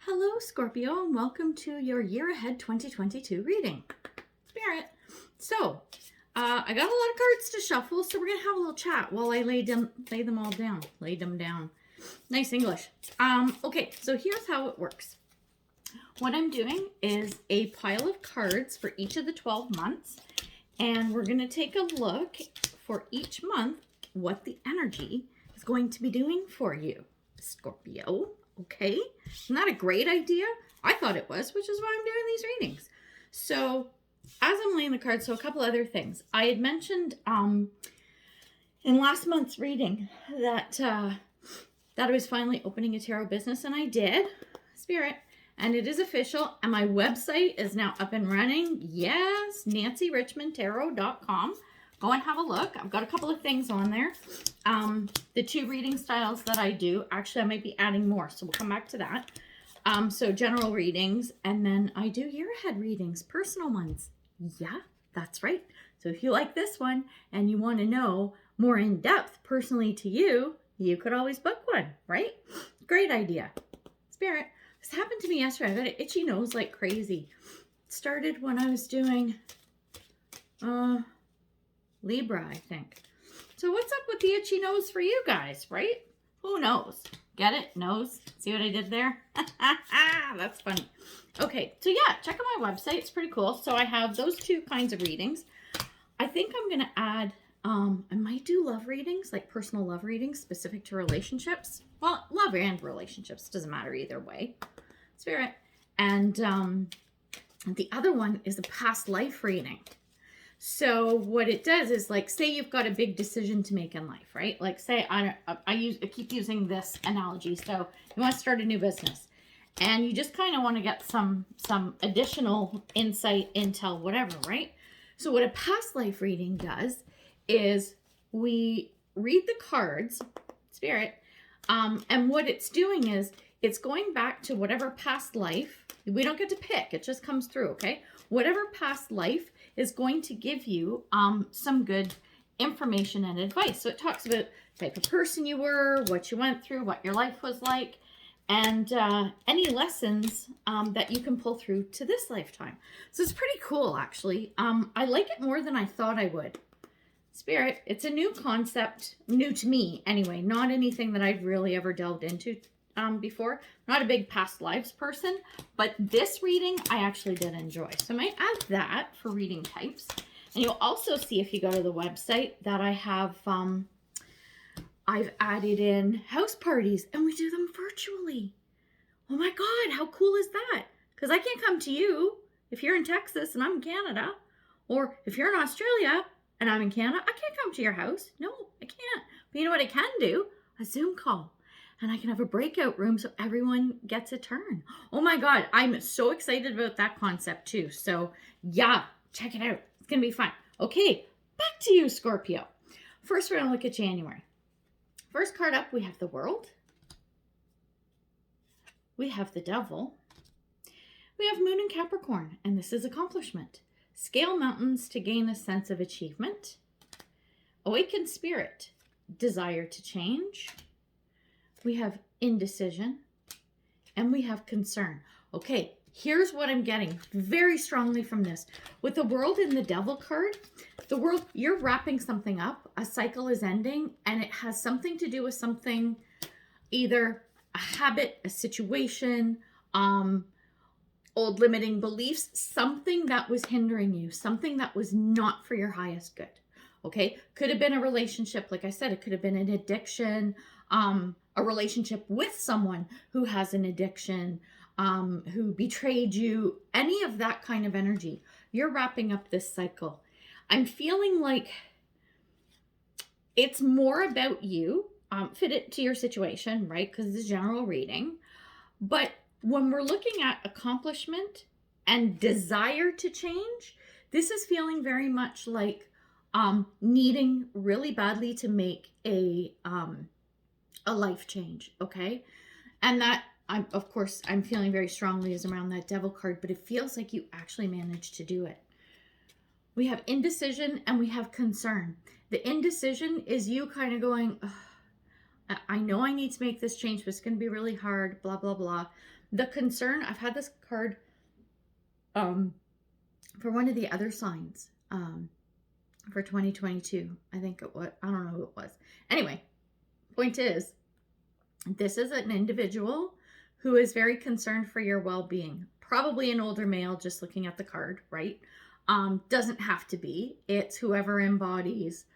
Hello, Scorpio, and welcome to your Year Ahead 2022 reading. Spirit. So, I got a lot of cards to shuffle, so we're going to have a little chat while I lay them all down. Lay them down. Nice English. Okay, so here's how it works. What I'm doing is a pile of cards for each of the 12 months, and we're going to take a look for each month what the energy is going to be doing for you, Scorpio. Okay, isn't that a great idea? I thought it was, which is why I'm doing these readings. So as I'm laying the cards, so a couple other things. I had mentioned in last month's reading that I was finally opening a tarot business, and I did, Spirit, and it is official, and my website is now up and running. Yes, NancyRichmondTarot.com. Go and have a look. I've got a couple of things on there. The 2 reading styles that I do, actually I might be adding more, so we'll come back to that. So general readings, and then I do year ahead readings, personal ones. Yeah, that's right. So if you like this one and you want to know more in depth personally to you, you could always book one, right? Great idea. Spirit, this happened to me yesterday. I got an itchy nose like crazy. It started when I was doing Libra, I think. So what's up with the itchy nose for you guys, right? Who knows? Get it? Nose? See what I did there? That's funny. Okay, so yeah, check out my website. It's pretty cool. So I have those 2 kinds of readings. I think I'm going to add, I might do love readings, like personal love readings specific to relationships. Well, love and relationships, doesn't matter either way. Spirit. And the other one is a past life reading. So what it does is, like, say you've got a big decision to make in life, right? Like, say I keep using this analogy. So you want to start a new business, and you just kind of want to get some additional insight, intel, whatever, right? So what a past life reading does is we read the cards, Spirit, and what it's doing is it's going back to whatever past life. We don't get to pick. It just comes through, okay? Whatever past life is going to give you some good information and advice. So it talks about the type of person you were, what you went through, what your life was like, and any lessons that you can pull through to this lifetime. So it's pretty cool, actually. I like it more than I thought I would. Spirit, it's a new concept, new to me anyway, not anything that I've really ever delved into before. Not a big past lives person, but this reading I actually did enjoy. So I might add that for reading types. And you'll also see, if you go to the website, that I have I've added in house parties, and we do them virtually. Oh my God, how cool is that? Because I can't come to you if you're in Texas and I'm in Canada, or if you're in Australia and I'm in Canada. I can't come to your house. No, I can't. But you know what I can do? A Zoom call. And I can have a breakout room so everyone gets a turn. Oh my God, I'm so excited about that concept too. So yeah, check it out. It's going to be fun. Okay, back to you, Scorpio. First, we're going to look at January. First card up, we have the World. We have the Devil. We have Moon and Capricorn, and this is accomplishment. Scale mountains to gain a sense of achievement. Awaken spirit, desire to change. We have indecision, and we have concern. Okay, here's what I'm getting very strongly from this. With the World and the Devil card, the World, you're wrapping something up. A cycle is ending, and it has something to do with something, either a habit, a situation, old limiting beliefs, something that was hindering you, something that was not for your highest good. Okay, could have been a relationship. Like I said, it could have been an addiction, a relationship with someone who has an addiction, who betrayed you, any of that kind of energy. You're wrapping up this cycle. I'm feeling like it's more about you, fit it to your situation, right? Because it's a general reading. But when we're looking at accomplishment and desire to change, this is feeling very much like needing really badly to make a life change, okay? And that, of course, I'm feeling very strongly is around that Devil card, but it feels like you actually managed to do it. We have indecision and we have concern. The indecision is you kind of going, I know I need to make this change, but it's going to be really hard, blah, blah, blah. The concern, I've had this card for one of the other signs for 2022. I think it was, I don't know who it was. Anyway, point is, this is an individual who is very concerned for your well-being. Probably an older male, just looking at the card, right? Doesn't have to be. It's whoever embodies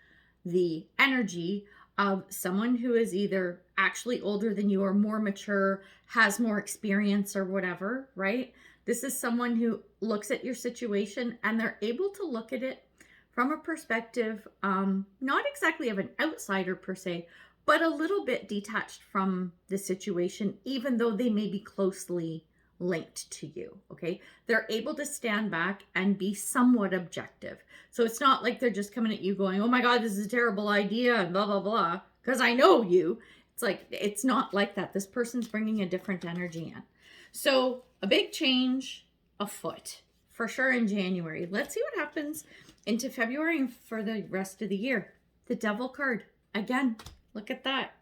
the energy of someone who is either actually older than you or more mature, has more experience or whatever, right? This is someone who looks at your situation and they're able to look at it from a perspective, not exactly of an outsider per se, but a little bit detached from the situation, even though they may be closely linked to you, okay? They're able to stand back and be somewhat objective. So it's not like they're just coming at you going, oh my God, this is a terrible idea, and blah, blah, blah, because I know you. It's like, it's not like that. This person's bringing a different energy in. So a big change afoot for sure in January. Let's see what happens into February and for the rest of the year. The Devil card. Again, look at that.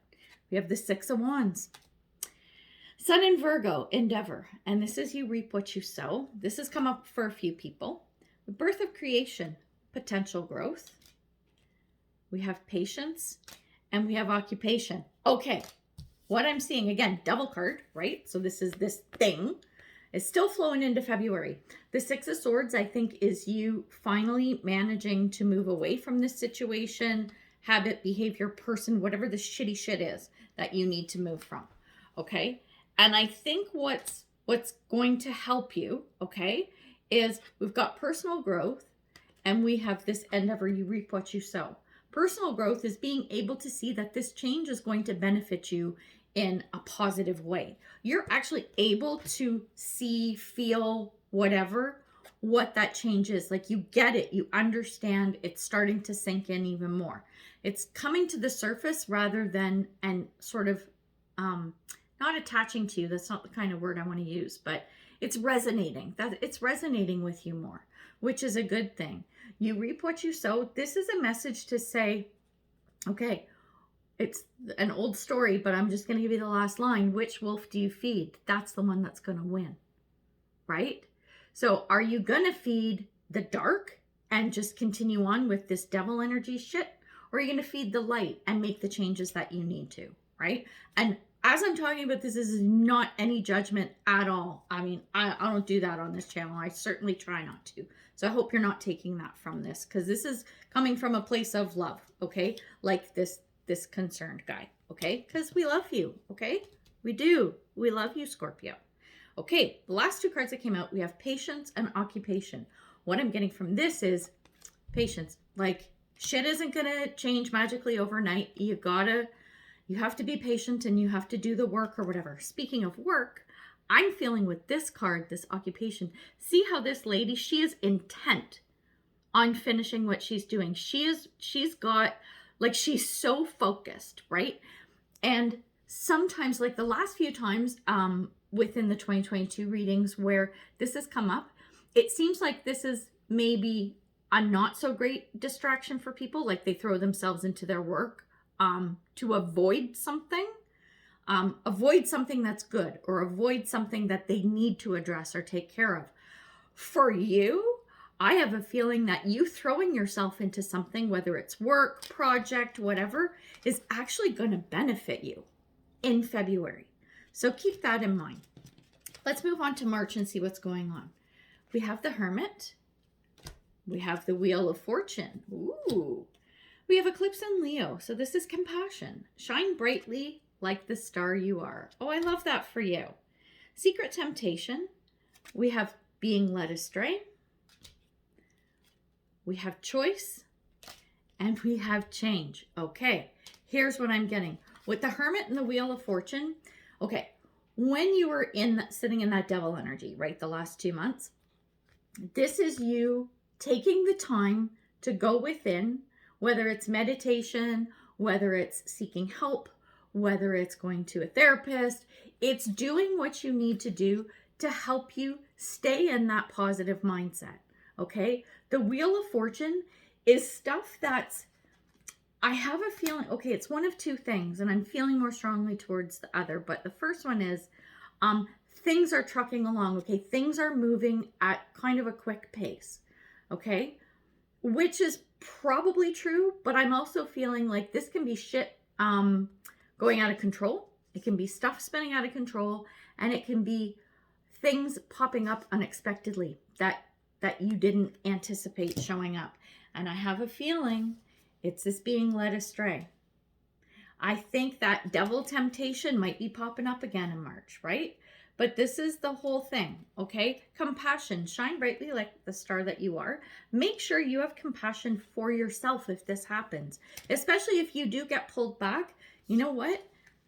We have the Six of Wands. Sun in Virgo, endeavor. And this is you reap what you sow. This has come up for a few people. The birth of creation, potential growth. We have patience and we have occupation. Okay, what I'm seeing, again, Devil card, right? So this is this thing. It's still flowing into February. The Six of Swords, I think, is you finally managing to move away from this situation, habit, behavior, person, whatever the shitty shit is that you need to move from, okay? And I think what's going to help you, okay, is we've got personal growth and we have this endeavor, you reap what you sow. Personal growth is being able to see that this change is going to benefit you in a positive way. You're actually able to see, feel, whatever, what that change is. Like you get it, you understand, it's starting to sink in even more. It's coming to the surface rather than, and sort of, not attaching to you. That's not the kind of word I want to use, but it's resonating. It's resonating with you more, which is a good thing. You reap what you sow. This is a message to say, okay, it's an old story, but I'm just going to give you the last line. Which wolf do you feed? That's the one that's going to win, right? So are you going to feed the dark and just continue on with this devil energy shit? Or are you going to feed the light and make the changes that you need to, right? And as I'm talking about this is not any judgment at all. I mean, I don't do that on this channel. I certainly try not to. So I hope you're not taking that from this, because this is coming from a place of love, okay? Like this concerned guy, okay? Because we love you, okay? We do. We love you, Scorpio. Okay, the last two cards that came out, we have patience and occupation. What I'm getting from this is patience. Like, shit isn't going to change magically overnight. You have to be patient and you have to do the work or whatever. Speaking of work, I'm feeling with this card, this occupation, see how this lady, she is intent on finishing what she's doing. She's got, like, she's so focused, right? And sometimes, like the last few times within the 2022 readings where this has come up, it seems like this is maybe a not so great distraction for people. Like they throw themselves into their work to avoid something that's good, or avoid something that they need to address or take care of. For you, I have a feeling that you throwing yourself into something, whether it's work, project, whatever, is actually going to benefit you in February. So keep that in mind. Let's move on to March and see what's going on. We have the Hermit. We have the Wheel of Fortune. Ooh. We have Eclipse in Leo. So this is compassion. Shine brightly like the star you are. Oh, I love that for you. Secret temptation. We have being led astray. We have choice. And we have change. Okay, here's what I'm getting. With the Hermit and the Wheel of Fortune, okay, when you were sitting in that devil energy, right, the last 2 months, this is you taking the time to go within, whether it's meditation, whether it's seeking help, whether it's going to a therapist. It's doing what you need to do to help you stay in that positive mindset, okay? The Wheel of Fortune is stuff that's I have a feeling, okay, it's one of two things, and I'm feeling more strongly towards the other, but the first one is things are trucking along, okay? Things are moving at kind of a quick pace, okay? Which is probably true, but I'm also feeling like this can be shit going out of control. It can be stuff spinning out of control, and it can be things popping up unexpectedly that you didn't anticipate showing up. And I have a feeling it's this being led astray. I think that devil temptation might be popping up again in March, right? But this is the whole thing, okay? Compassion. Shine brightly like the star that you are. Make sure you have compassion for yourself if this happens, especially if you do get pulled back. You know what?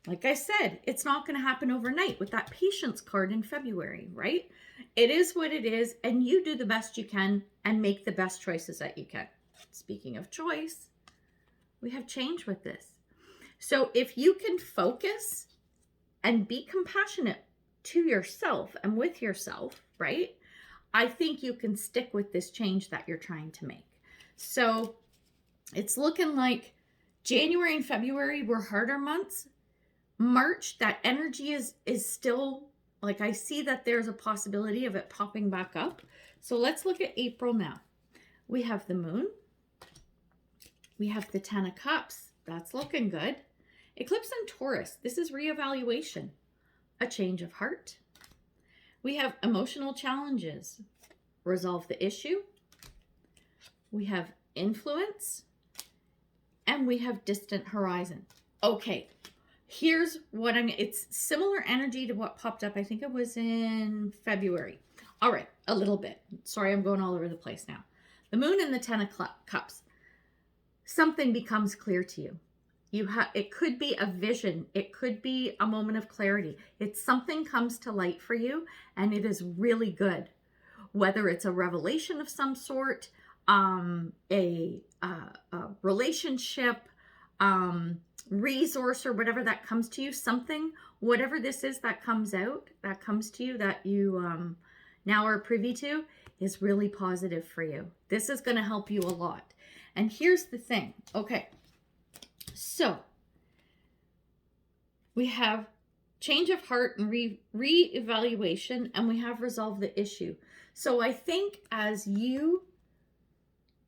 Like I said, it's not going to happen overnight with that patience card in February, right? It is what it is, and you do the best you can and make the best choices that you can. Speaking of choice, we have change with this. So if you can focus and be compassionate to yourself and with yourself, right? I think you can stick with this change that you're trying to make. So it's looking like January and February were harder months. March, that energy is still, like, I see that there's a possibility of it popping back up. So let's look at April now. We have the moon. We have the 10 of Cups. That's looking good. Eclipse in Taurus. This is reevaluation. A change of heart. We have emotional challenges. Resolve the issue. We have influence. And we have distant horizon. Okay. Here's what it's similar energy to what popped up. I think it was in February. All right, a little bit. Sorry, I'm going all over the place now. The moon and the 10 of Cups. Something becomes clear to you. It could be a vision. It could be a moment of clarity. It's something comes to light for you, and it is really good. Whether it's a revelation of some sort, a relationship, resource, or whatever that comes to you, something, whatever this is that comes to you that you now are privy to, is really positive for you. This is going to help you a lot. And here's the thing. Okay. So we have change of heart and re-evaluation, and we have resolve the issue. So I think as you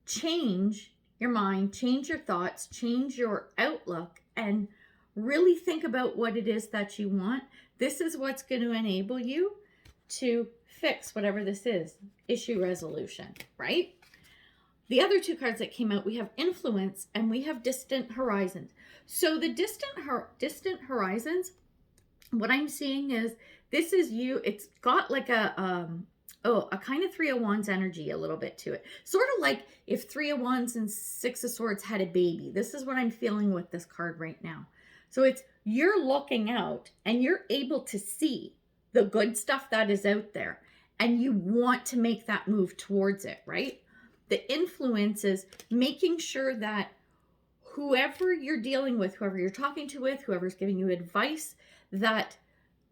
change your mind, change your thoughts, change your outlook, and really think about what it is that you want, this is what's going to enable you to fix whatever this is. Issue resolution, right? The other two cards that came out, we have influence and we have distant horizons. So the distant horizons, what I'm seeing is this is you. It's got like a kind of 3 of Wands energy a little bit to it. Sort of like if 3 of Wands and 6 of Swords had a baby. This is what I'm feeling with this card right now. So it's you're looking out and you're able to see the good stuff that is out there. And you want to make that move towards it, right? The influence is making sure that whoever you're dealing with, whoever you're talking to with, whoever's giving you advice, that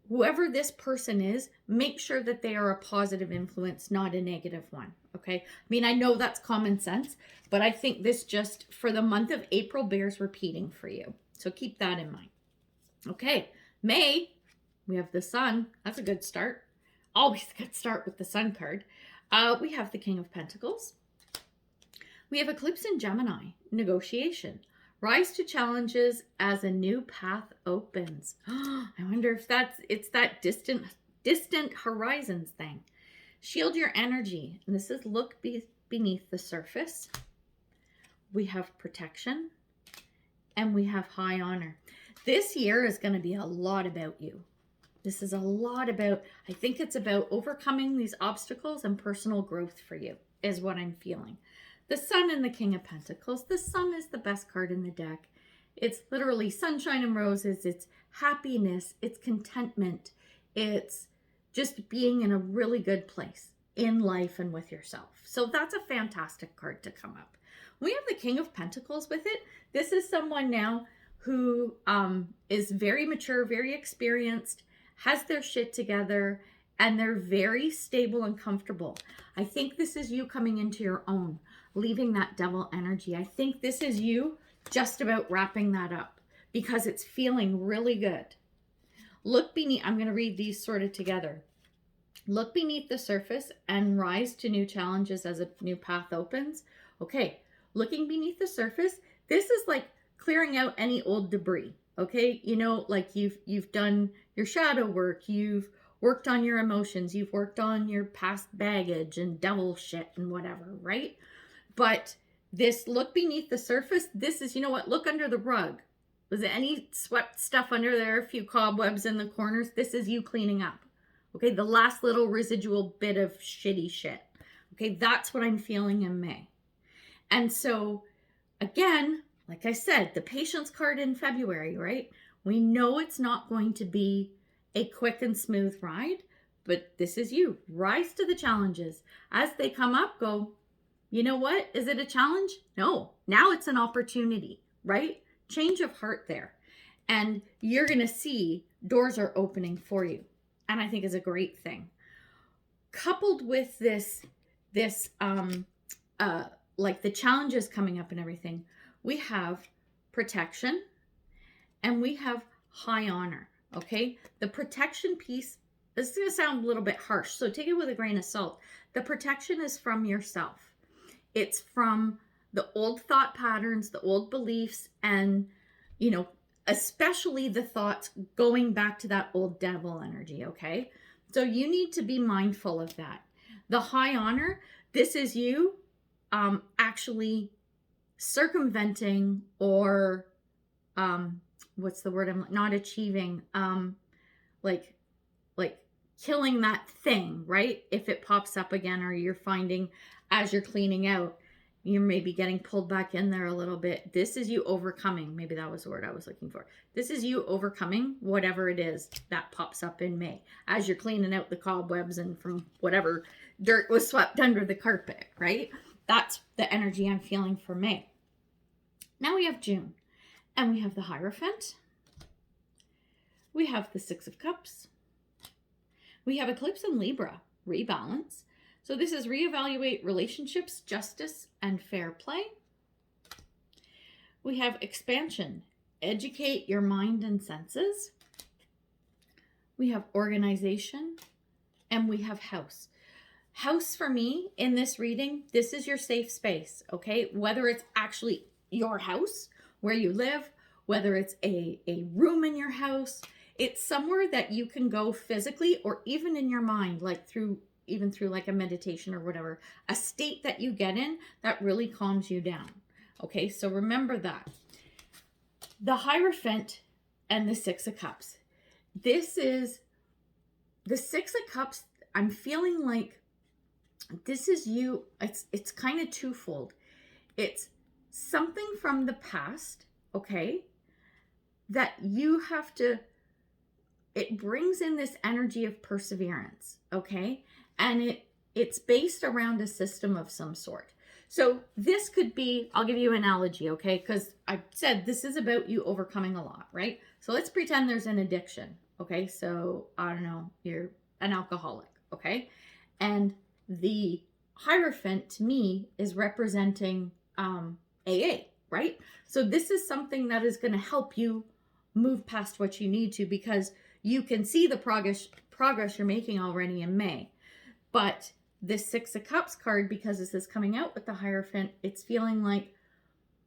whoever this person is, make sure that they are a positive influence, not a negative one, okay? I mean, I know that's common sense, but I think this just for the month of April bears repeating for you. So keep that in mind. Okay, May, we have the Sun. That's a good start. Always a good start with the Sun card. We have the King of Pentacles. We have Eclipse in Gemini, negotiation. Rise to challenges as a new path opens. I wonder if it's that distant horizons thing. Shield your energy. And this is look beneath the surface. We have protection. And we have high honor. This year is going to be a lot about you. This is a lot about, I think it's about overcoming these obstacles and personal growth for you, is what I'm feeling. The Sun and the King of Pentacles. The Sun is the best card in the deck. It's literally sunshine and roses. It's happiness. It's contentment. It's just being in a really good place in life and with yourself. So that's a fantastic card to come up. We have the King of Pentacles with it. This is someone now who is very mature, very experienced, has their shit together, and they're very stable and comfortable. I think this is you coming into your own, leaving that devil energy. I think this is you just about wrapping that up because it's feeling really good. Look beneath, I'm going to read these sort of together. Look beneath the surface and rise to new challenges as a new path opens. Okay, looking beneath the surface, this is like clearing out any old debris. Okay, you know, like you've done your shadow work, you've worked on your emotions, you've worked on your past baggage and devil shit and whatever, right? But this look beneath the surface, this is, you know what, look under the rug. Was there any swept stuff under there? A few cobwebs in the corners? This is you cleaning up. Okay, the last little residual bit of shitty shit. Okay, that's what I'm feeling in May. And so, again, like I said, the patience card in February, right? We know it's not going to be a quick and smooth ride, but this is you. Rise to the challenges. As they come up, go, you know what? Is it a challenge? No. Now it's an opportunity, right? Change of heart there. And you're going to see doors are opening for you. And I think is a great thing. Coupled with this, like the challenges coming up and everything, we have protection and we have high honor, okay? The protection piece, this is going to sound a little bit harsh, so take it with a grain of salt. The protection is from yourself. It's from the old thought patterns, the old beliefs, and, you know, especially the thoughts going back to that old devil energy, okay? So you need to be mindful of that. The high honor, this is you actually circumventing or what's the word I'm not achieving, like killing that thing, right? If it pops up again, or you're finding as you're cleaning out, you're maybe getting pulled back in there a little bit. This is you overcoming. Maybe that was the word I was looking for. This is you overcoming whatever it is that pops up in May as you're cleaning out the cobwebs and from whatever dirt was swept under the carpet, right? That's the energy I'm feeling for May. Now we have June, and we have the Hierophant. We have the Six of Cups. We have Eclipse in Libra, rebalance. So this is reevaluate relationships, justice, and fair play. We have expansion, educate your mind and senses. We have organization, and we have house. House for me in this reading, this is your safe space, okay? Whether it's actually your house where you live, whether it's a room in your house, it's somewhere that you can go physically or even in your mind, like even through like a meditation or whatever, a state that you get in that really calms you down. Okay, so remember that. The Hierophant and the Six of Cups. This is the Six of Cups. I'm feeling like this is you. It's kind of twofold. It's something from the past, okay, that you have to, it brings in this energy of perseverance, okay? And it's based around a system of some sort. So this could be, I'll give you an analogy, okay? Because I said this is about you overcoming a lot, right? So let's pretend there's an addiction, okay? So I don't know, you're an alcoholic, okay? And the Hierophant to me is representing AA, right? So this is something that is going to help you move past what you need to, because you can see the progress you're making already in May. But this Six of Cups card, because this is coming out with the Hierophant, it's feeling like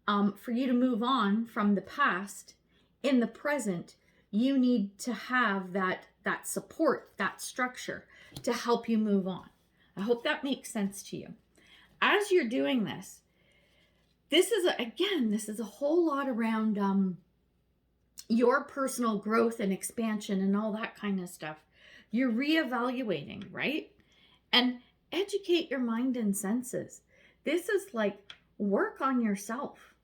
for you to move on from the past, in the present, you need to have that support, that structure to help you move on. I hope that makes sense to you. As you're doing this, this is a whole lot around your personal growth and expansion and all that kind of stuff. You're reevaluating, right? And educate your mind and senses. This is like work on yourself,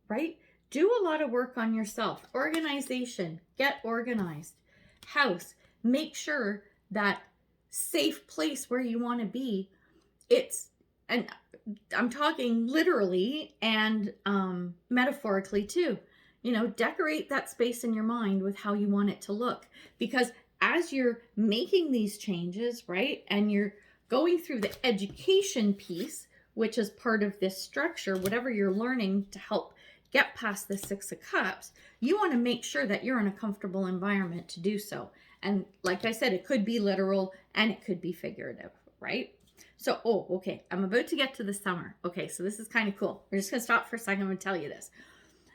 right? Do a lot of work on yourself. Organization, get organized. House, make sure that safe place where you want to be, and I'm talking literally and metaphorically too. You know, decorate that space in your mind with how you want it to look. Because as you're making these changes, right, and you're going through the education piece, which is part of this structure, whatever you're learning to help get past the Six of Cups, you want to make sure that you're in a comfortable environment to do so. And like I said, it could be literal and it could be figurative, right? So, okay, I'm about to get to the summer. Okay, so this is kind of cool. We're just going to stop for a second and tell you this.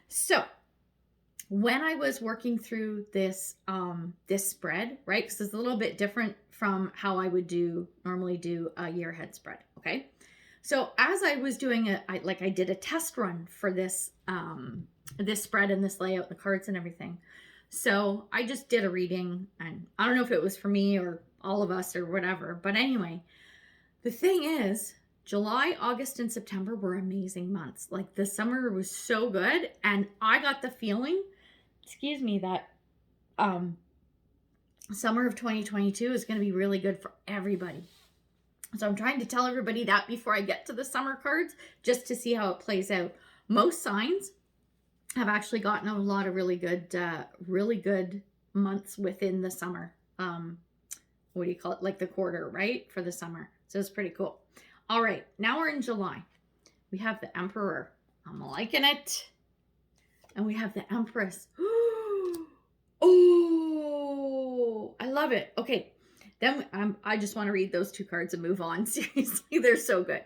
So, when I was working through this this spread, right? Because it's a little bit different from how I would normally do a year ahead spread, okay? So as I was doing I did a test run for this this spread and this layout, the cards and everything. So I just did a reading, and I don't know if it was for me or all of us or whatever, but anyway, the thing is, July, August, and September were amazing months. Like the summer was so good, and I got the feeling, that summer of 2022 is going to be really good for everybody. So I'm trying to tell everybody that before I get to the summer cards, just to see how it plays out. Most signs have actually gotten a lot of really good months within the summer. What do you call it? Like the quarter, right? For the summer. So it's pretty cool. All right. Now we're in July. We have the Emperor. I'm liking it. And we have the Empress. Oh, I love it. Okay. Then I just want to read those two cards and move on. Seriously, they're so good.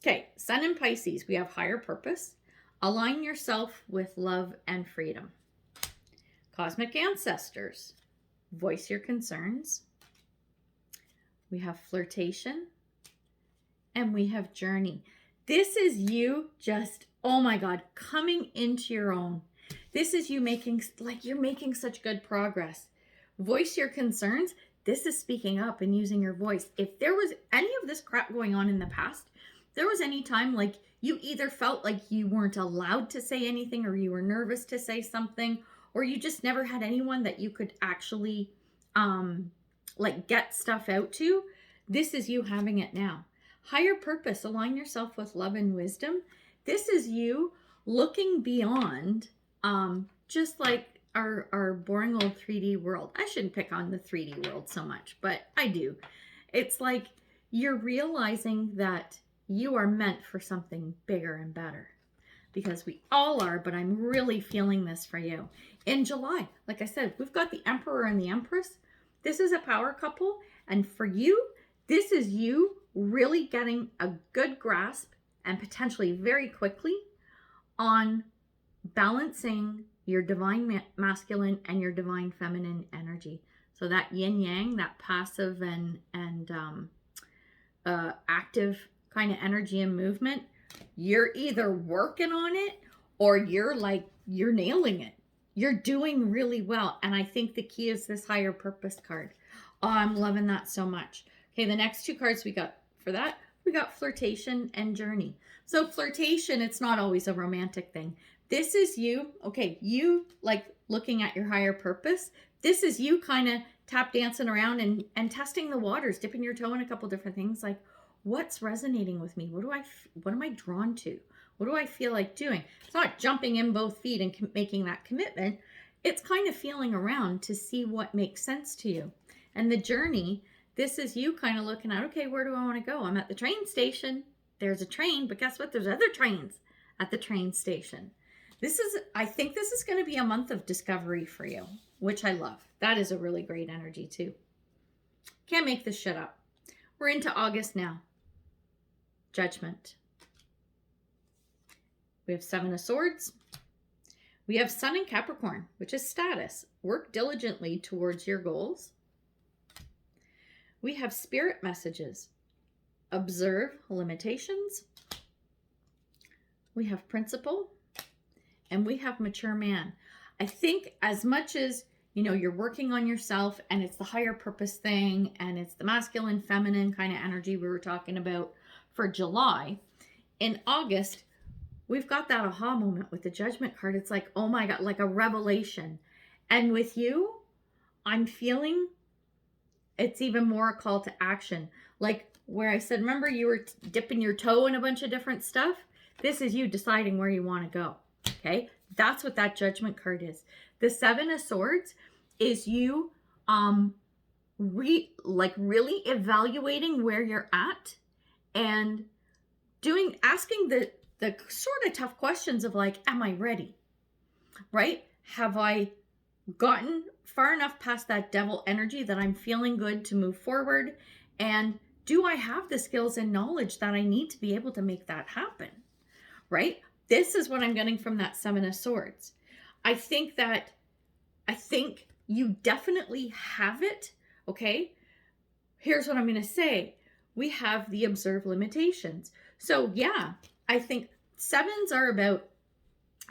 Okay, Sun in Pisces. We have higher purpose. Align yourself with love and freedom. Cosmic ancestors. Voice your concerns. We have flirtation. And we have journey. This is you just, oh my God, coming into your own. This is you you're making such good progress. Voice your concerns. This is speaking up and using your voice. If there was any of this crap going on in the past, there was any time like you either felt like you weren't allowed to say anything, or you were nervous to say something, or you just never had anyone that you could actually like get stuff out to, this is you having it now. Higher purpose, align yourself with love and wisdom. This is you looking beyond just like our boring old 3D world. I shouldn't pick on the 3D world so much, but I do. It's like you're realizing that you are meant for something bigger and better, because we all are, but I'm really feeling this for you. In July, like I said, we've got the Emperor and the Empress. This is a power couple, and for you, this is you really getting a good grasp, and potentially very quickly, on balancing your divine masculine and your divine feminine energy. So that yin yang, that passive and active kind of energy and movement, you're either working on it or you're nailing it. You're doing really well. And I think the key is this higher purpose card. Oh, I'm loving that so much. Okay, the next two cards we got for that, we got flirtation and journey. So flirtation, it's not always a romantic thing. This is you, okay, you like looking at your higher purpose. This is you kind of tap dancing around and testing the waters, dipping your toe in a couple different things. Like, what's resonating with me? What am I drawn to? What do I feel like doing? It's not jumping in both feet and making that commitment. It's kind of feeling around to see what makes sense to you. And the journey, this is you kind of looking at, okay, where do I want to go? I'm at the train station. There's a train, but guess what? There's other trains at the train station. I think this is going to be a month of discovery for you, which I love. That is a really great energy too. Can't make this shit up. We're into August now. Judgment. We have Seven of Swords. We have Sun in Capricorn, which is status. Work diligently towards your goals. We have Spirit messages. Observe limitations. We have Principle. And we have Mature Man. I think as much as, you're working on yourself, and it's the higher purpose thing, and it's the masculine, feminine kind of energy we were talking about for July, in August, we've got that aha moment with the Judgment card. It's like, oh my God, like a revelation. And with you, I'm feeling it's even more a call to action. Like where I said, remember you were dipping your toe in a bunch of different stuff? This is you deciding where you want to go. Okay, that's what that Judgment card is. The Seven of Swords is you really evaluating where you're at and asking the sort of tough questions of like, am I ready? Right? Have I gotten far enough past that devil energy that I'm feeling good to move forward? And do I have the skills and knowledge that I need to be able to make that happen? Right? This is what I'm getting from that Seven of Swords. I think you definitely have it. Okay. Here's what I'm going to say. We have the observe limitations. So yeah, I think sevens are about,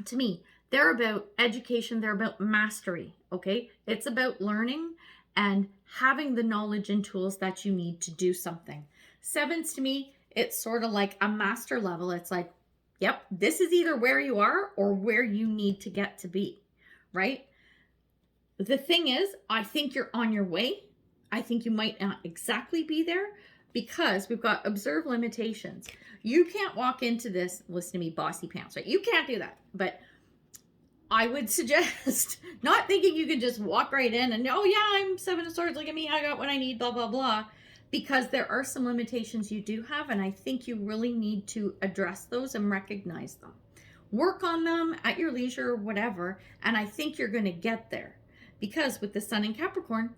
to me, they're about education. They're about mastery. Okay. It's about learning and having the knowledge and tools that you need to do something. Sevens, to me, it's sort of like a master level. It's like, yep, this is either where you are or where you need to get to be, right? The thing is, I think you're on your way. I think you might not exactly be there because we've got observe limitations. You can't walk into this, listen to me, bossy pants, right? You can't do that. But I would suggest not thinking you can just walk right in and, oh yeah, I'm Seven of Swords, look at me, I got what I need, blah, blah, blah. Because there are some limitations you do have, and I think you really need to address those and recognize them. Work on them at your leisure or whatever, and I think you're going to get there. Because with the Sun in Capricorn,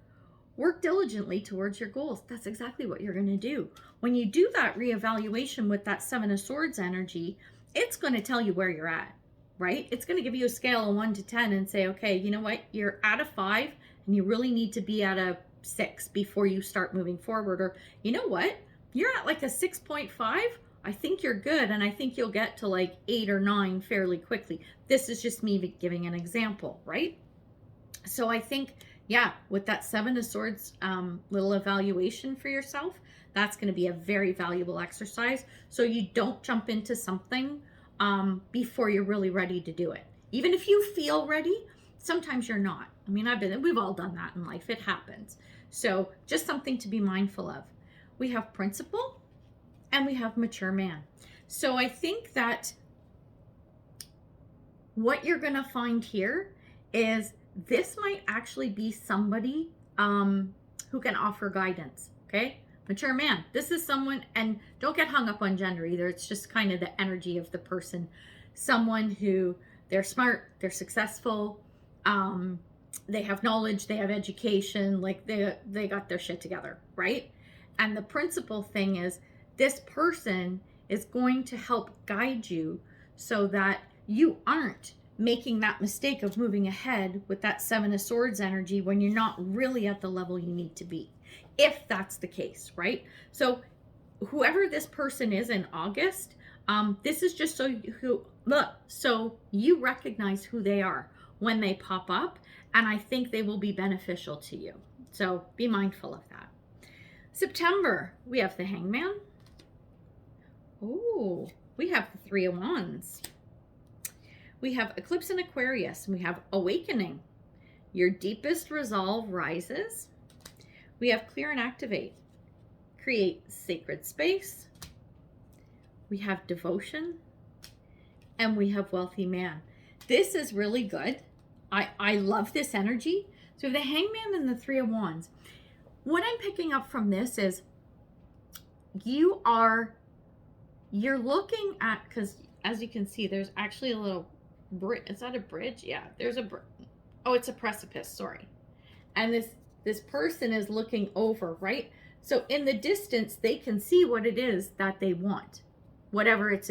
work diligently towards your goals. That's exactly what you're going to do. When you do that reevaluation with that Seven of Swords energy, it's going to tell you where you're at, right? It's going to give you a scale of 1 to 10 and say, okay, you know what? You're at a 5 and you really need to be at a 6 before you start moving forward. Or you know what? You're at like a 6.5. I think you're good. And I think you'll get to like 8 or 9 fairly quickly. This is just me giving an example, right? So I think, yeah, with that Seven of Swords little evaluation for yourself, that's going to be a very valuable exercise. So you don't jump into something before you're really ready to do it. Even if you feel ready, sometimes you're not. I mean, we've all done that in life. It happens. So just something to be mindful of. We have principle and we have mature man. So I think that what you're going to find here is this might actually be somebody who can offer guidance. Okay. Mature man. This is someone, and don't get hung up on gender either. It's just kind of the energy of the person. Someone who they're smart, they're successful, they have knowledge, they have education, like they got their shit together, right? And the principal thing is this person is going to help guide you so that you aren't making that mistake of moving ahead with that Seven of Swords energy when you're not really at the level you need to be, if that's the case, right? So whoever this person is in August, this is just so you recognize who they are when they pop up, and I think they will be beneficial to you. So be mindful of that. September, we have the Hangman. Oh, we have the Three of Wands. We have Eclipse in Aquarius, and we have Awakening. Your deepest resolve rises. We have Clear and Activate. Create sacred space. We have Devotion. And we have Wealthy Man. This is really good. I love this energy. So the Hangman and the Three of Wands. What I'm picking up from this is you're looking at, because as you can see, there's actually a little bridge. Is that a bridge? Yeah, there's a it's a precipice, sorry. And this person is looking over, right? So in the distance, they can see what it is that they want. Whether it's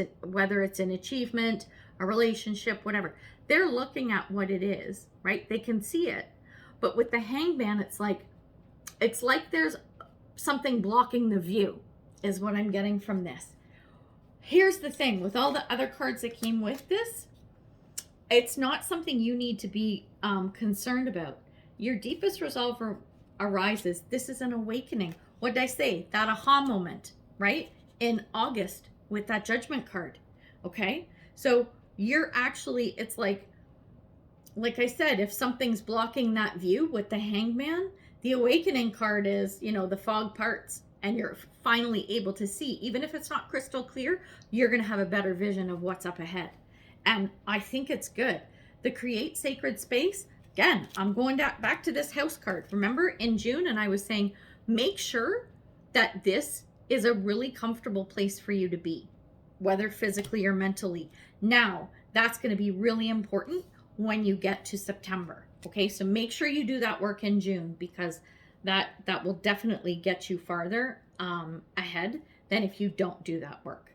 an achievement, a relationship, whatever. They're looking at what it is, right? They can see it. But with the Hangman, it's like there's something blocking the view, is what I'm getting from this. Here's the thing, with all the other cards that came with this, it's not something you need to be concerned about. Your deepest resolve arises. This is an awakening. What did I say? That aha moment, right? In August with that Judgment card. Okay? So you're actually, it's like I said, if something's blocking that view with the Hangman, the Awakening card is, the fog parts and you're finally able to see. Even if it's not crystal clear, you're going to have a better vision of what's up ahead. And I think it's good. The Create Sacred Space, again, I'm going back to this House card. Remember in June, and I was saying, make sure that this is a really comfortable place for you to be, whether physically or mentally. Now, that's going to be really important when you get to September. Okay, so make sure you do that work in June, because that will definitely get you farther ahead than if you don't do that work.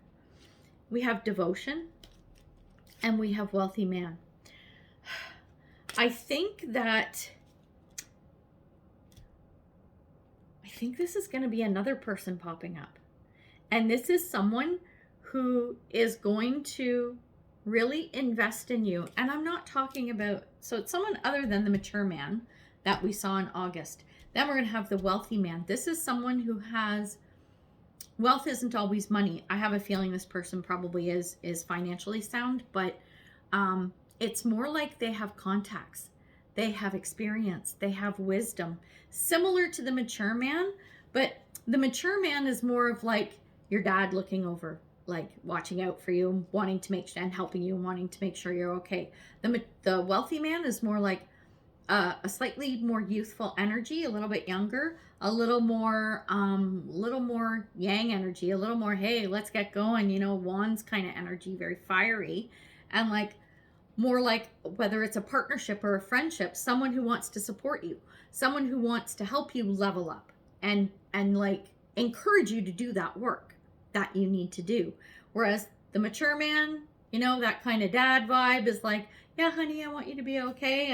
We have devotion and we have wealthy man. I think this is going to be another person popping up. And this is someone who is going to really invest in you. And I'm not talking about, so it's someone other than the mature man that we saw in August. Then we're going to have the wealthy man. This is someone who has, wealth isn't always money. I have a feeling this person probably is financially sound, but it's more like they have contacts. They have experience. They have wisdom. Similar to the mature man, but the mature man is more of like your dad looking over, like watching out for you, wanting to make, and helping you, wanting to make sure you're okay. The wealthy man is more like a slightly more youthful energy, a little bit younger, a little more yang energy, a little more, hey, let's get going, you know, wands kind of energy, very fiery, and like more like, whether it's a partnership or a friendship, someone who wants to support you, someone who wants to help you level up and like encourage you to do that work that you need to do. Whereas the mature man, you know, that kind of dad vibe is like, yeah, honey, I want you to be okay.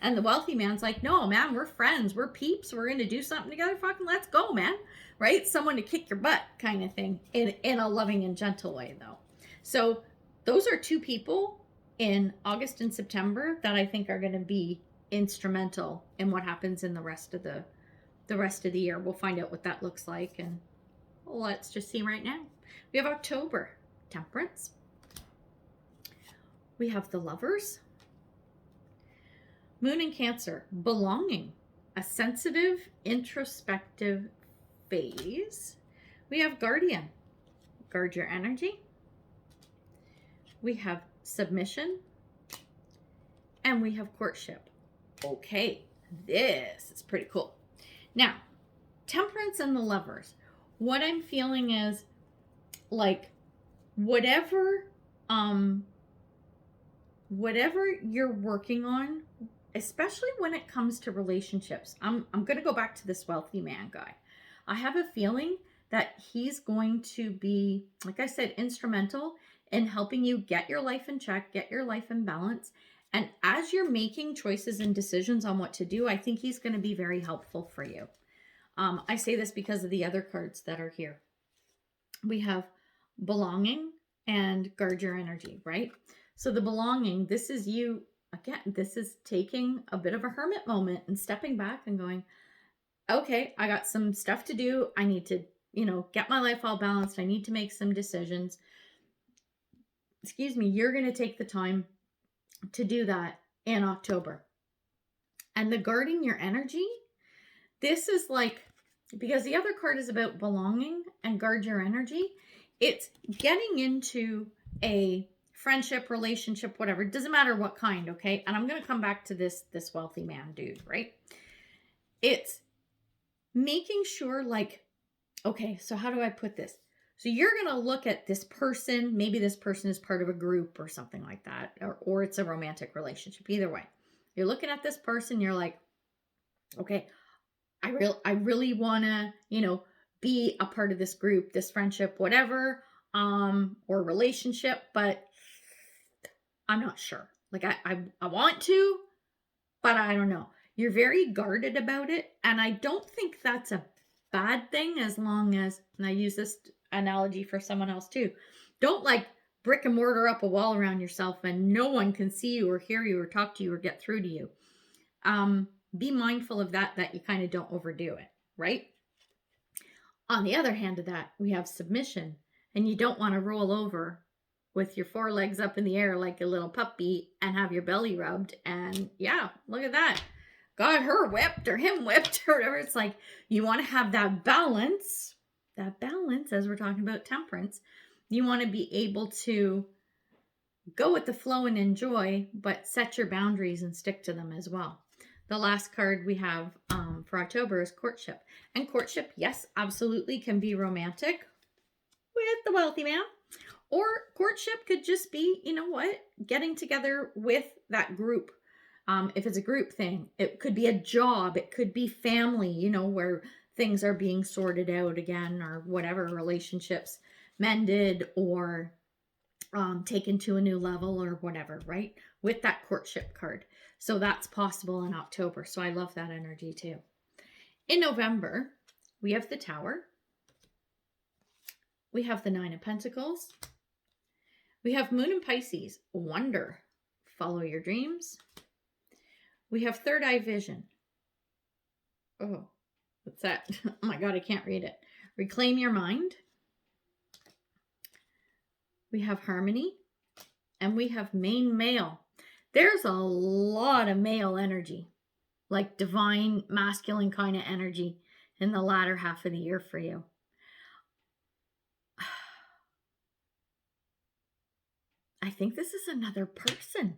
And the wealthy man's like, no, man, we're friends. We're peeps. We're going to do something together. Fucking let's go, man. Right? Someone to kick your butt kind of thing, in a loving and gentle way, though. So those are two people in August and September that I think are going to be instrumental in what happens in the rest of the year. We'll find out what that looks like. And let's just see right now. We have October, Temperance. We have the Lovers. Moon in Cancer, belonging, a sensitive, introspective phase. We have Guardian, guard your energy. We have Submission, and we have Courtship. Okay, this is pretty cool. Now, Temperance and the Lovers. What I'm feeling is like whatever you're working on, especially when it comes to relationships. I'm going to go back to this wealthy man guy. I have a feeling that he's going to be, like I said, instrumental in helping you get your life in check, get your life in balance. And as you're making choices and decisions on what to do, I think he's going to be very helpful for you. I say this because of the other cards that are here. We have belonging and guard your energy, right? So the belonging, this is you, again, this is taking a bit of a hermit moment and stepping back and going, okay, I got some stuff to do. I need to, you know, get my life all balanced. I need to make some decisions. Excuse me, you're going to take the time to do that in October. And the guarding your energy, this is like, because the other card is about belonging and guard your energy, it's getting into a friendship, relationship, whatever. It doesn't matter what kind, okay? And I'm going to come back to this wealthy man dude, right? It's making sure, like, okay, so how do I put this? So you're going to look at this person. Maybe this person is part of a group or something like that, or it's a romantic relationship. Either way, you're looking at this person. You're like, okay, I really want to, you know, be a part of this group, this friendship, whatever, or relationship, but I'm not sure. Like I want to, but I don't know. You're very guarded about it. And I don't think that's a bad thing, as long as, and I use this analogy for someone else too. Don't like brick and mortar up a wall around yourself and no one can see you or hear you or talk to you or get through to you. Be mindful of that you kind of don't overdo it, right? On the other hand of that, we have submission, and you don't want to roll over with your forelegs up in the air like a little puppy and have your belly rubbed. And yeah, look at that. Got her whipped or him whipped or whatever. It's like, you want to have that balance, as we're talking about temperance. You want to be able to go with the flow and enjoy, but set your boundaries and stick to them as well. The last card we have for October is Courtship. And courtship, yes, absolutely can be romantic with the wealthy man, Or courtship could just be, you know what, getting together with that group. If it's a group thing, it could be a job, it could be family, you know, where things are being sorted out again, or whatever, relationships mended or taken to a new level or whatever, right? With that courtship card. So that's possible in October. So I love that energy too. In November, we have the Tower. We have the Nine of Pentacles. We have Moon in Pisces. Wonder. Follow your dreams. We have Third Eye Vision. Oh, what's that? Oh my God, I can't read it. Reclaim your mind. We have Harmony. And we have Main Male. There's a lot of male energy, like divine masculine kind of energy in the latter half of the year for you. I think this is another person.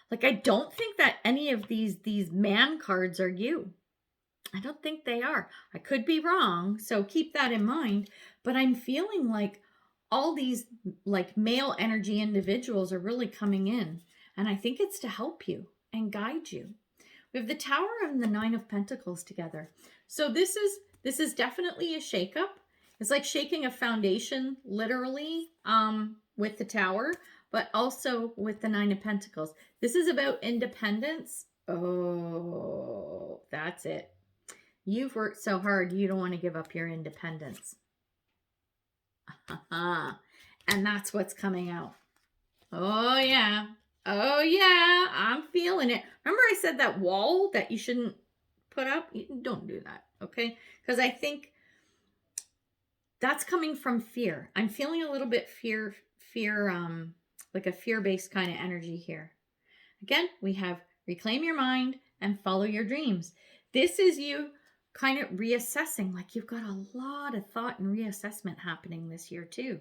Like, I don't think that any of these man cards are you. I don't think they are. I could be wrong, so keep that in mind. But I'm feeling like all these like male energy individuals are really coming in. And I think it's to help you and guide you. We have the Tower and the Nine of Pentacles together. So this is definitely a shakeup. It's like shaking a foundation, literally, with the Tower, but also with the Nine of Pentacles. This is about independence. Oh, that's it. You've worked so hard, you don't want to give up your independence. And that's what's coming out. Oh, yeah. Oh, yeah. I'm feeling it. Remember I said that wall that you shouldn't put up? Don't do that, okay? Because I think that's coming from fear. I'm feeling a little bit fear, like a fear-based kind of energy here. Again, we have reclaim your mind and follow your dreams. This is you kind of reassessing, like you've got a lot of thought and reassessment happening this year too,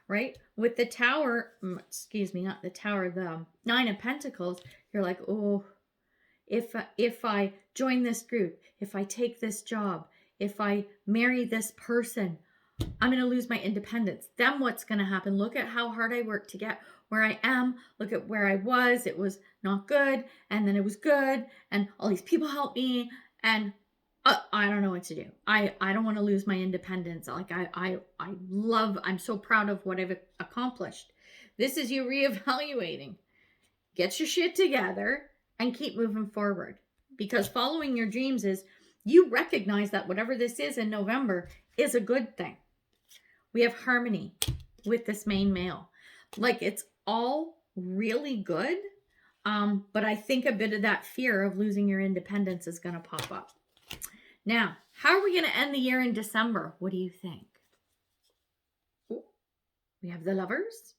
right? With the Tower, excuse me, not the Tower, the Nine of Pentacles, you're like, oh, if I join this group, if I take this job, if I marry this person, I'm going to lose my independence. Then what's going to happen? Look at how hard I worked to get where I am. Look at where I was. It was not good. And then it was good. And all these people helped me. And I don't know what to do. I don't want to lose my independence. Like I'm so proud of what I've accomplished. This is you reevaluating. Get your shit together and keep moving forward. Because following your dreams is you recognize that whatever this is in November is a good thing. We have Harmony with this Main Male. Like, it's all really good. But I think a bit of that fear of losing your independence is going to pop up. Now, how are we going to end the year in December? What do you think? Ooh, we have the Lovers.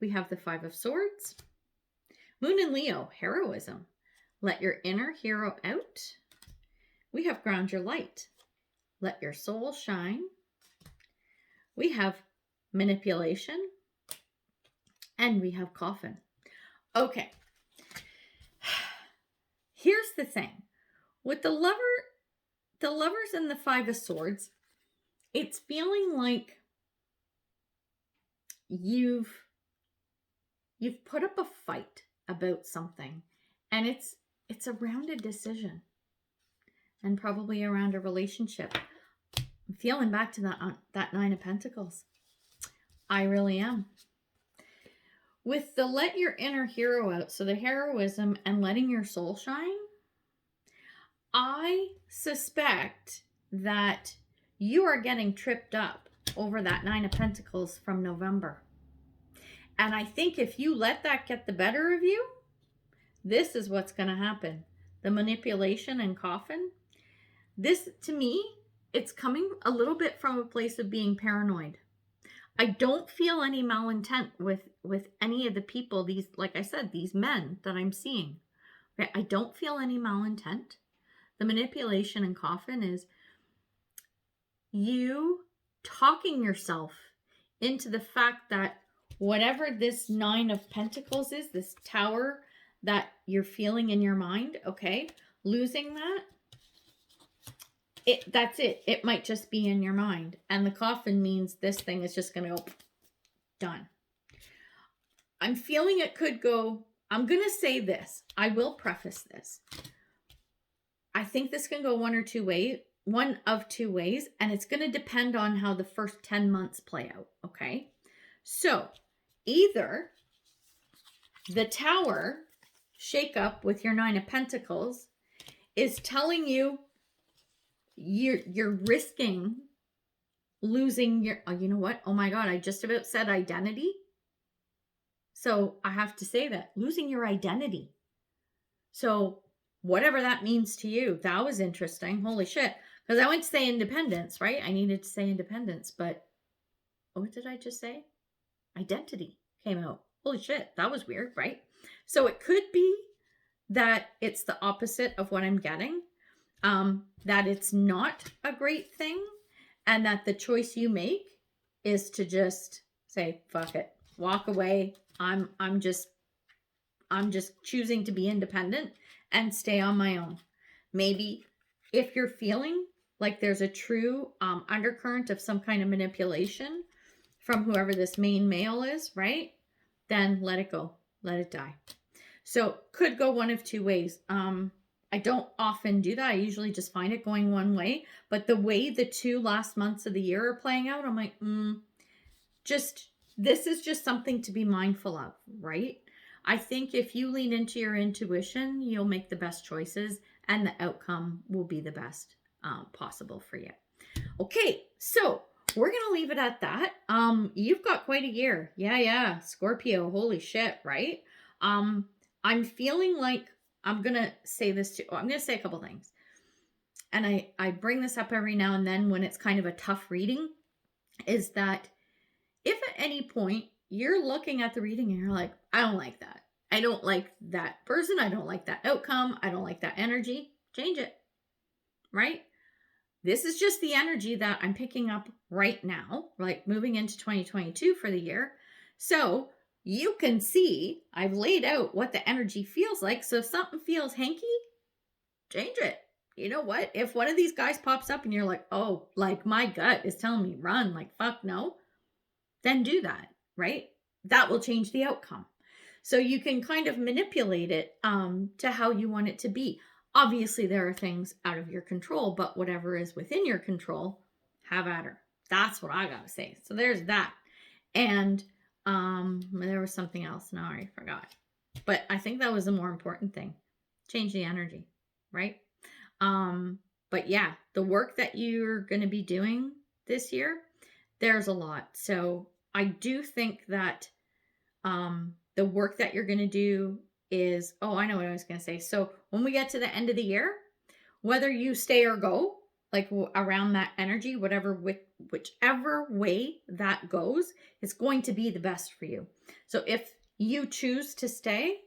We have the Five of Swords. Moon in Leo, heroism. Let your inner hero out. We have Ground Your Light. Let your soul shine. We have manipulation. And we have Coffin. Okay. Here's the thing. With the Lovers and the Five of Swords, it's feeling like you've put up a fight about something, and it's around a decision and probably around a relationship. I'm feeling back to that Nine of Pentacles. I really am. With the let your inner hero out, so the heroism and letting your soul shine, I suspect that you are getting tripped up over that Nine of Pentacles from November. And I think if you let that get the better of you, this is what's going to happen. The manipulation and Coffin. This, to me, it's coming a little bit from a place of being paranoid. I don't feel any malintent with any of the people, these, like I said, these men that I'm seeing. Okay? I don't feel any malintent. The manipulation and Coffin is you talking yourself into the fact that whatever this Nine of Pentacles is, this Tower that you're feeling in your mind, okay, losing that, that's it. It might just be in your mind. And the coffin means this thing is just going to go done. I'm feeling it could go. I'm going to say this. I will preface this. I think this can go one of two ways, and it's going to depend on how the first 10 months play out, okay? So, either the Tower shake-up with your 9 of Pentacles is telling you you're risking losing your, oh, you know what? Oh my God, I just about said identity. So I have to say that, losing your identity. So whatever that means to you, that was interesting. Holy shit. Because I went to say independence, right? I needed to say independence, but what did I just say? Identity came out. Holy shit, that was weird, right? So it could be that it's the opposite of what I'm getting, that it's not a great thing, and that the choice you make is to just say, fuck it, walk away. I'm just choosing to be independent and stay on my own. Maybe if you're feeling like there's a true undercurrent of some kind of manipulation from whoever this main male is, right? Then let it go. Let it die. So could go one of two ways. I don't often do that. I usually just find it going one way. But the way the 2 last months of the year are playing out, I'm like, this is just something to be mindful of, right? I think if you lean into your intuition, you'll make the best choices and the outcome will be the best possible for you. Okay, so we're going to leave it at that. You've got quite a year. Yeah, Scorpio, holy shit, right? I'm feeling like I'm going to say this too. I'm going to say a couple things. And I bring this up every now and then when it's kind of a tough reading, is that if at any point you're looking at the reading and you're like, I don't like that. I don't like that person. I don't like that outcome. I don't like that energy. Change it, right? This is just the energy that I'm picking up right now, like moving into 2022 for the year. So you can see I've laid out what the energy feels like. So if something feels hanky, change it. You know what? If one of these guys pops up and you're like, oh, like my gut is telling me run, like fuck no, then do that, right? That will change the outcome. So you can kind of manipulate it to how you want it to be. Obviously, there are things out of your control, but whatever is within your control, have at her. That's what I gotta say. So there's that. And there was something else. Now I forgot. But I think that was the more important thing. Change the energy, right? But yeah, the work that you're going to be doing this year, there's a lot. So I do think that the work that you're going to do is, oh, I know what I was going to say. So when we get to the end of the year, whether you stay or go, like around that energy, whichever way that goes, it's going to be the best for you. So if you choose to stay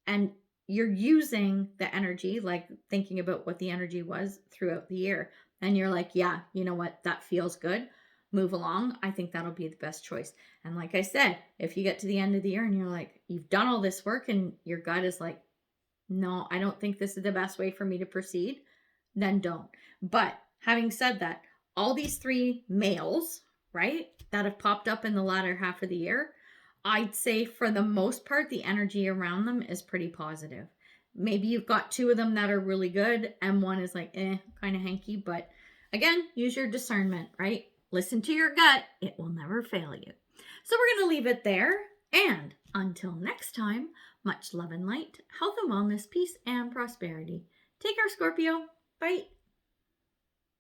and you're using the energy, like thinking about what the energy was throughout the year, and you're like, yeah, you know what, that feels good, move along, I think that'll be the best choice. And like I said, if you get to the end of the year and you're like, you've done all this work and your gut is like, no, I don't think this is the best way for me to proceed, then don't. But having said that, all these 3 males, right, that have popped up in the latter half of the year, I'd say for the most part, the energy around them is pretty positive. Maybe you've got 2 of them that are really good and one is like, kind of hanky. But again, use your discernment, right? Listen to your gut. It will never fail you. So we're going to leave it there. And until next time, much love and light, health and wellness, peace and prosperity. Take care, Scorpio. Bye.